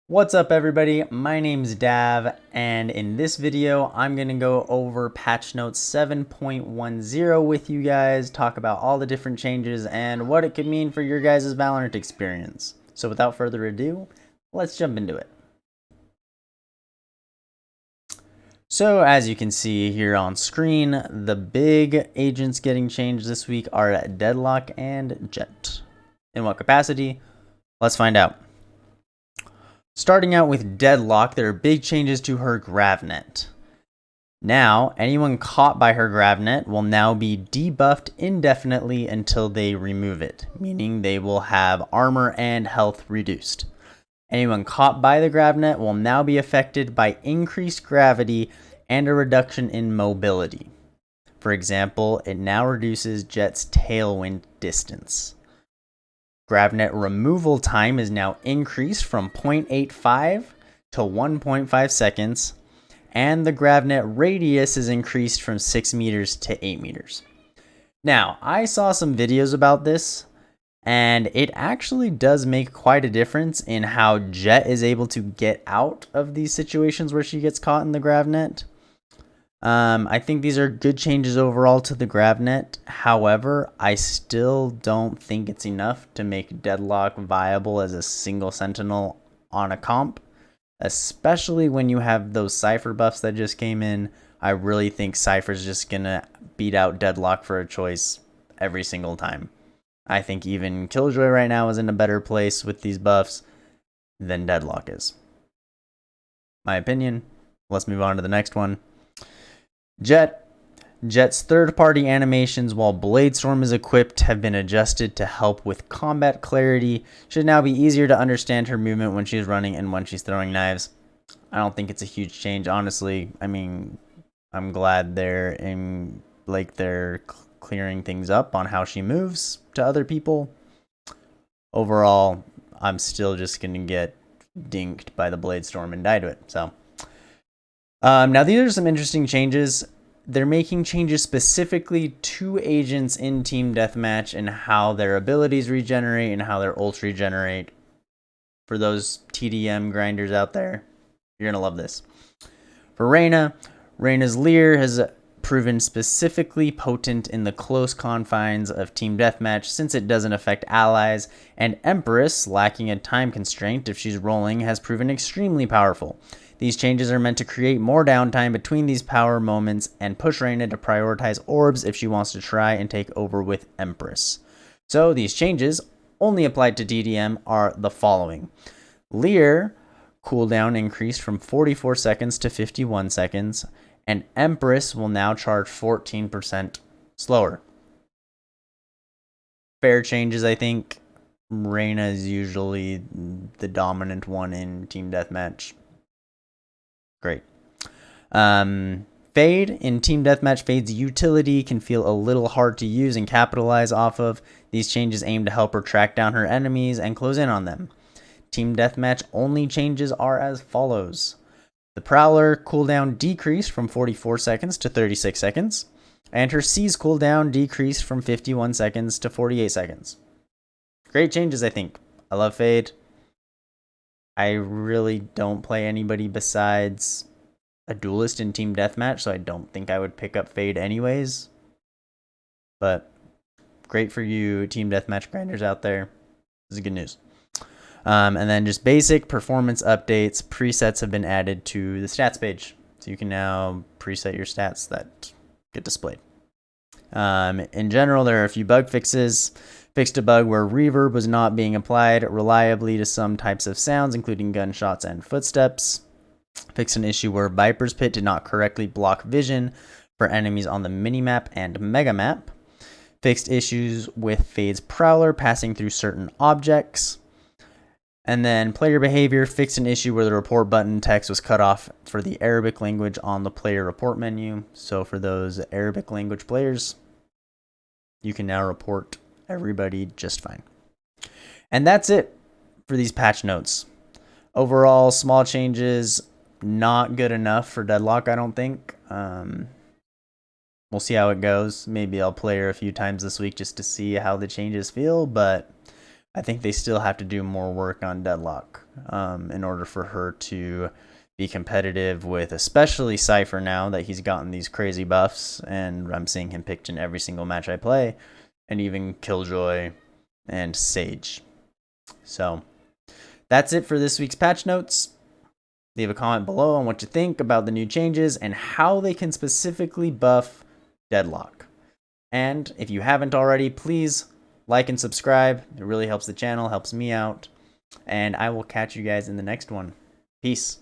What's up everybody, my name's Dav, and in this video I'm going to go over patch notes 7.10 with you guys, talk about all the different changes and what it could mean for your guys' Valorant experience. So without further ado, let's jump into it. So as you can see here on screen, the big agents getting changed this week are Deadlock and Jett. In what capacity? Let's find out. Starting out with Deadlock, there are big changes to her gravnet. Now, anyone caught by her gravnet will now be debuffed indefinitely until they remove it, meaning they will have armor and health reduced. Anyone caught by the gravnet will now be affected by increased gravity and a reduction in mobility. For example, it now reduces Jett's tailwind distance. Gravnet removal time is now increased from 0.85 to 1.5 seconds, and the gravnet radius is increased from 6 meters to 8 meters. Now, I saw some videos about this, and it actually does make quite a difference in how Jett is able to get out of these situations where she gets caught in the gravnet. I think these are good changes overall to the gravnet. However, I still don't think it's enough to make Deadlock viable as a single sentinel on a comp, especially when you have those Cypher buffs that just came in. I really think Cypher's just gonna beat out Deadlock for a choice every single time. I think even Killjoy right now is in a better place with these buffs than Deadlock is. My opinion. Let's move on to the next one. Jett's third-party animations while Bladestorm is equipped have been adjusted to help with combat clarity. Should now be easier to understand her movement when she's running and when she's throwing knives. I don't think it's a huge change, honestly. I mean, I'm glad they're clearing things up on how she moves to other people. Overall, I'm still just gonna get dinked by the Bladestorm and die to it. So. Now, these are some interesting changes. They're making changes specifically to agents in Team Deathmatch and how their abilities regenerate and how their ults regenerate. For those TDM grinders out there, you're going to love this. For Reyna's Leer has proven specifically potent in the close confines of Team Deathmatch since it doesn't affect allies, and Empress, lacking a time constraint if she's rolling, has proven extremely powerful. These changes are meant to create more downtime between these power moments and push Reyna to prioritize orbs if she wants to try and take over with Empress. So these changes, only applied to TDM, are the following. Leer cooldown increased from 44 seconds to 51 seconds, and Empress will now charge 14% slower. Fair changes, I think. Reyna is usually the dominant one in Team Deathmatch. Great. Fade. In Team Deathmatch, Fade's utility can feel a little hard to use and capitalize off of. These changes aim to help her track down her enemies and close in on them. Team Deathmatch only changes are as follows. The Prowler cooldown decreased from 44 seconds to 36 seconds, and her C's cooldown decreased from 51 seconds to 48 seconds. Great changes, I think. I love Fade. I really don't play anybody besides a duelist in Team Deathmatch, so I don't think I would pick up Fade anyways. But great for you Team Deathmatch grinders out there. This is good news. And then just basic performance updates. Presets have been added to the stats page. So you can now preset your stats that get displayed. In general, there are a few bug fixes. Fixed a bug where reverb was not being applied reliably to some types of sounds, including gunshots and footsteps. Fixed an issue where Viper's Pit did not correctly block vision for enemies on the minimap and megamap. Fixed issues with Fade's Prowler passing through certain objects. And then player behavior fixed an issue where the report button text was cut off for the Arabic language on the player report menu. So for those Arabic language players, you can now report everybody just fine. And that's it for these patch notes. Overall, small changes, not good enough for Deadlock, I don't think. We'll see how it goes. Maybe I'll play her a few times this week just to see how the changes feel, but I think they still have to do more work on Deadlock in order for her to be competitive with, especially Cypher now that he's gotten these crazy buffs, and I'm seeing him picked in every single match I play, and even Killjoy and Sage. So that's it for this week's patch notes. Leave a comment below on what you think about the new changes and how they can specifically buff Deadlock. And if you haven't already, please like and subscribe. It really helps the channel, helps me out. And I will catch you guys in the next one. Peace.